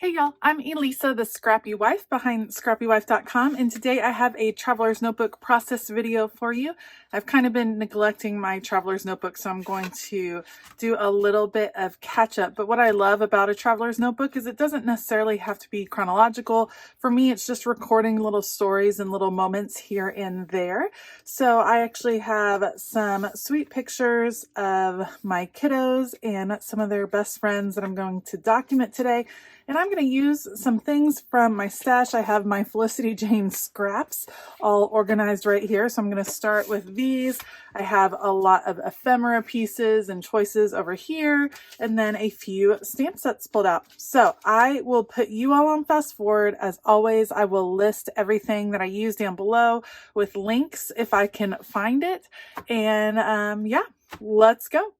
Hey y'all, I'm Elisa, the Scrappy Wife behind ScrappyWife.com, and today I have a traveler's notebook process video for you. I've kind of been neglecting my traveler's notebook, so I'm going to do a little bit of catch up. But what I love about a traveler's notebook is it doesn't necessarily have to be chronological. For me, it's just recording little stories and little moments here and there. So I actually have some sweet pictures of my kiddos and some of their best friends that I'm going to document today. And I'm going to use some things from my stash. I have my Felicity Jane scraps all organized right here. So I'm going to start with these. I have a lot of ephemera pieces and choices over here, and then a few stamp sets pulled out. So I will put you all on fast forward. As always, I will list everything that I use down below with links if I can find it. And yeah, let's go.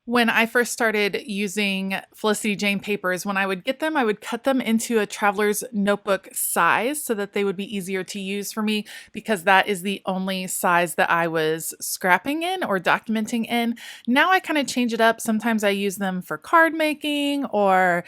When I first started using Felicity Jane papers, when I would get them, I would cut them into a traveler's notebook size so that they would be easier to use for me, because that is the only size that I was scrapping in or documenting in. Now I kind of change it up. Sometimes I use them for card making or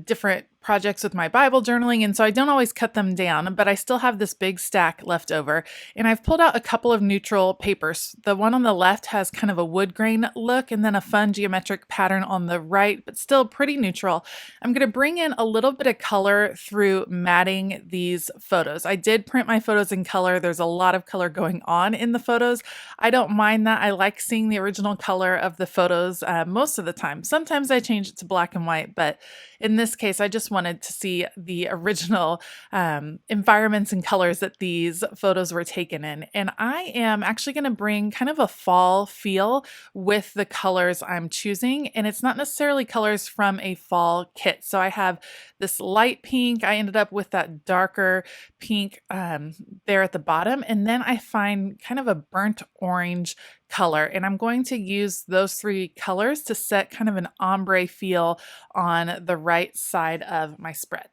different projects with my Bible journaling, and so I don't always cut them down, but I still have this big stack left over. And I've pulled out a couple of neutral papers. The one on the left has kind of a wood grain look, and then a fun geometric pattern on the right, but still pretty neutral. I'm going to bring in a little bit of color through matting these photos. I did print my photos in color. There's a lot of color going on in the photos. I don't mind that. I like seeing the original color of the photos most of the time. Sometimes I change it to black and white, but in this case, I just wanted to see the original environments and colors that these photos were taken in. And I am actually going to bring kind of a fall feel with the colors I'm choosing. And it's not necessarily colors from a fall kit. So I have this light pink. I ended up with that darker pink there at the bottom. And then I find kind of a burnt orange color. And I'm going to use those three colors to set kind of an ombre feel on the right side of my spread.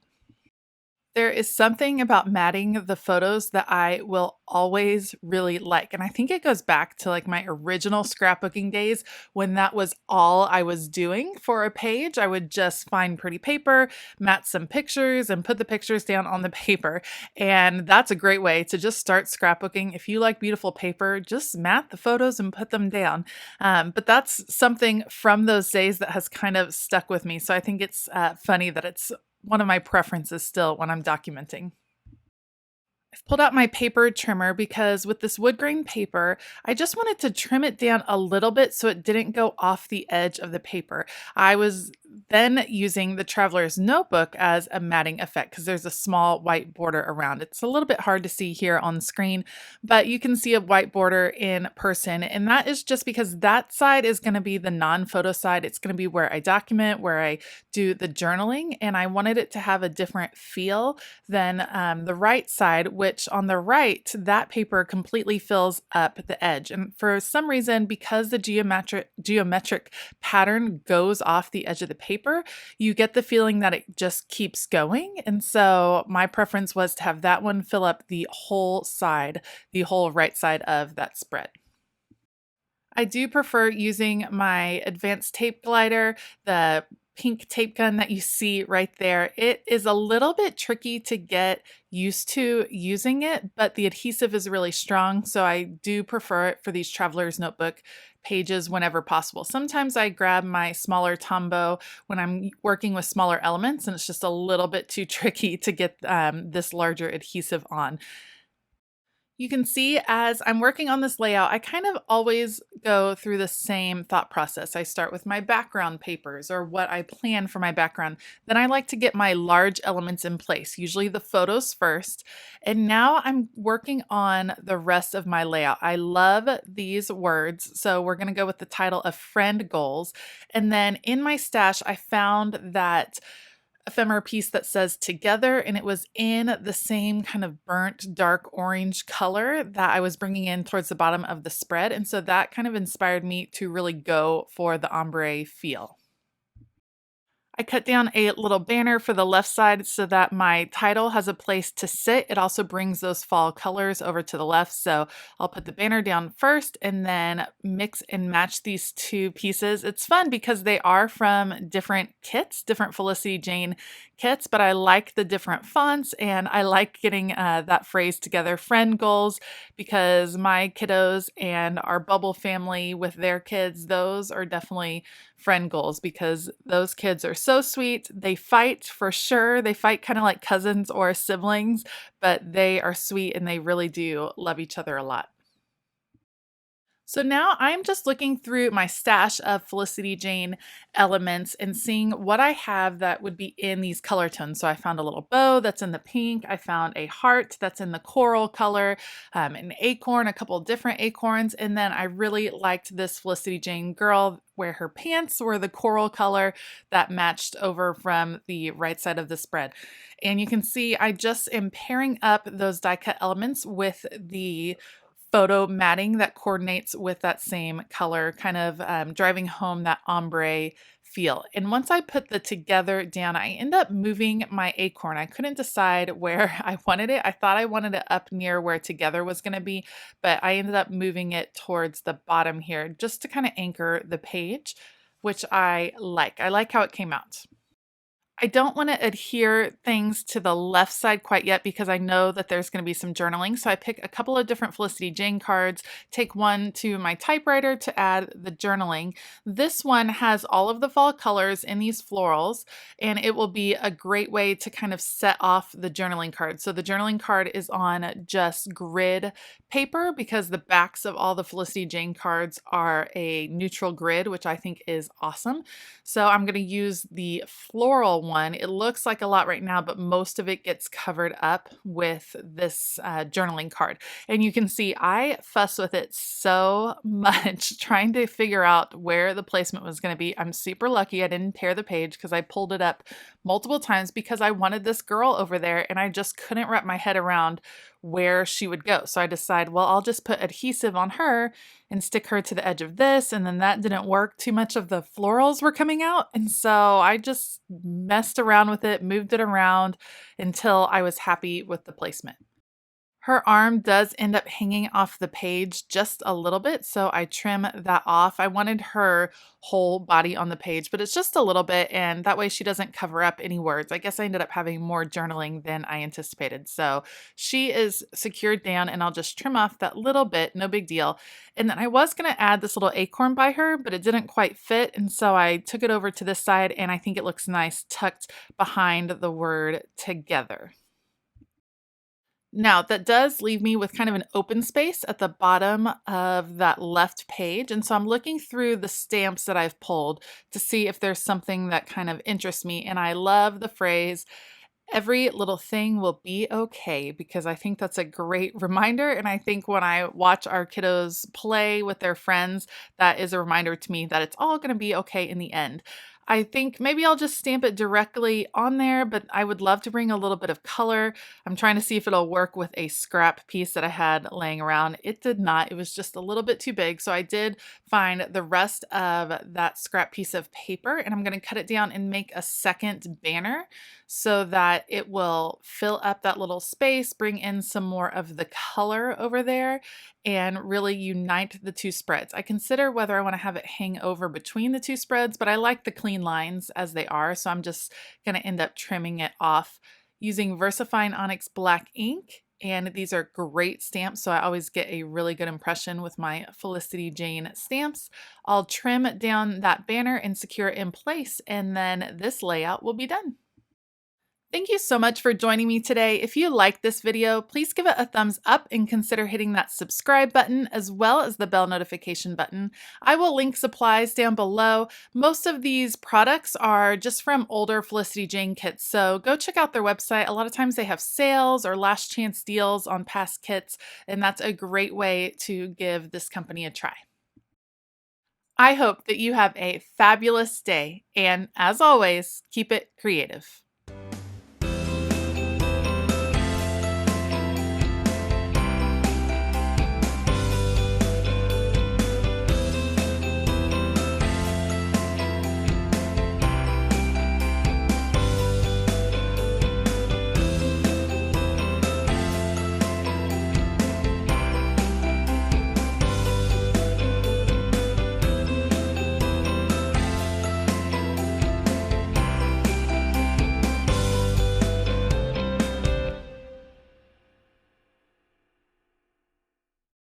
There is something about matting the photos that I will always really like. And I think it goes back to like my original scrapbooking days when that was all I was doing for a page. I would just find pretty paper, mat some pictures, and put the pictures down on the paper. And that's a great way to just start scrapbooking. If you like beautiful paper, just mat the photos and put them down. But that's something from those days that has kind of stuck with me. So I think it's funny that it's one of my preferences still when I'm documenting. I've pulled out my paper trimmer because with this wood grain paper, I just wanted to trim it down a little bit so it didn't go off the edge of the paper. I was then using the traveler's notebook as a matting effect because there's a small white border around. It's a little bit hard to see here on screen, but you can see a white border in person. And that is just because that side is going to be the non-photo side. It's going to be where I document, where I do the journaling. And I wanted it to have a different feel than the right side, which on the right, that paper completely fills up the edge. And for some reason, because the geometric pattern goes off the edge of the paper, you get the feeling that it just keeps going. And so my preference was to have that one fill up the whole side, the whole right side of that spread. I do prefer using my advanced tape glider, the pink tape gun that you see right there. It is a little bit tricky to get used to using it, but the adhesive is really strong. So I do prefer it for these traveler's notebook pages whenever possible. Sometimes I grab my smaller Tombow when I'm working with smaller elements, and it's just a little bit too tricky to get this larger adhesive on. You can see as I'm working on this layout, I kind of always go through the same thought process. I start with my background papers or what I plan for my background. Then I like to get my large elements in place, usually the photos first. And now I'm working on the rest of my layout. I love these words. So we're going to go with the title of Friend Goals. And then in my stash, I found that ephemera piece that says together, and it was in the same kind of burnt dark orange color that I was bringing in towards the bottom of the spread. And so that kind of inspired me to really go for the ombre feel. I cut down a little banner for the left side so that my title has a place to sit. It also brings those fall colors over to the left. So I'll put the banner down first and then mix and match these two pieces. It's fun because they are from different kits, different Felicity Jane kits, but I like the different fonts and I like getting that phrase together, friend goals, because my kiddos and our bubble family with their kids, those are definitely friend goals because those kids are so sweet. They fight for sure. They fight kind of like cousins or siblings, but they are sweet and they really do love each other a lot. So now I'm just looking through my stash of Felicity Jane elements and seeing what I have that would be in these color tones. So I found a little bow that's in the pink. I found a heart that's in the coral color, an acorn, a couple different acorns. And then I really liked this Felicity Jane girl where her pants were the coral color that matched over from the right side of the spread. And you can see I just am pairing up those die cut elements with the photo matting that coordinates with that same color, kind of driving home that ombre feel. And once I put the together down, I end up moving my acorn. I couldn't decide where I wanted it. I thought I wanted it up near where together was going to be, but I ended up moving it towards the bottom here just to kind of anchor the page, which I like. I like how it came out. I don't want to adhere things to the left side quite yet because I know that there's going to be some journaling. So I pick a couple of different Felicity Jane cards, take one to my typewriter to add the journaling. This one has all of the fall colors in these florals, and it will be a great way to kind of set off the journaling card. So the journaling card is on just grid paper because the backs of all the Felicity Jane cards are a neutral grid, which I think is awesome. So I'm going to use the floral one. It looks like a lot right now, but most of it gets covered up with this journaling card. And you can see I fuss with it so much trying to figure out where the placement was going to be. I'm super lucky I didn't tear the page because I pulled it up multiple times because I wanted this girl over there and I just couldn't wrap my head around where she would go. So I decided, well, I'll just put adhesive on her and stick her to the edge of this. And then that didn't work. Too much of the florals were coming out. And so I just messed around with it, moved it around until I was happy with the placement. Her arm does end up hanging off the page just a little bit, so I trim that off. I wanted her whole body on the page, but it's just a little bit, and that way she doesn't cover up any words. I guess I ended up having more journaling than I anticipated. So she is secured down, and I'll just trim off that little bit, no big deal. And then I was going to add this little acorn by her, but it didn't quite fit, and so I took it over to this side, and I think it looks nice tucked behind the word together. Now, that does leave me with kind of an open space at the bottom of that left page. And so I'm looking through the stamps that I've pulled to see if there's something that kind of interests me. And I love the phrase, every little thing will be okay, because I think that's a great reminder. And I think when I watch our kiddos play with their friends, that is a reminder to me that it's all going to be okay in the end. I think maybe I'll just stamp it directly on there, but I would love to bring a little bit of color. I'm trying to see if it'll work with a scrap piece that I had laying around. It did not. It was just a little bit too big. So I did find the rest of that scrap piece of paper, and I'm going to cut it down and make a second banner so that it will fill up that little space, bring in some more of the color over there, and really unite the two spreads. I consider whether I want to have it hang over between the two spreads, but I like the clean lines as they are, so I'm just going to end up trimming it off using VersaFine Onyx Black ink. And these are great stamps, so I always get a really good impression with my Felicity Jane stamps. I'll trim down that banner and secure it in place, and then this layout will be done. Thank you so much for joining me today. If you liked this video, please give it a thumbs up and consider hitting that subscribe button as well as the bell notification button. I will link supplies down below. Most of these products are just from older Felicity Jane kits, so go check out their website. A lot of times they have sales or last chance deals on past kits, and that's a great way to give this company a try. I hope that you have a fabulous day, and as always, keep it creative.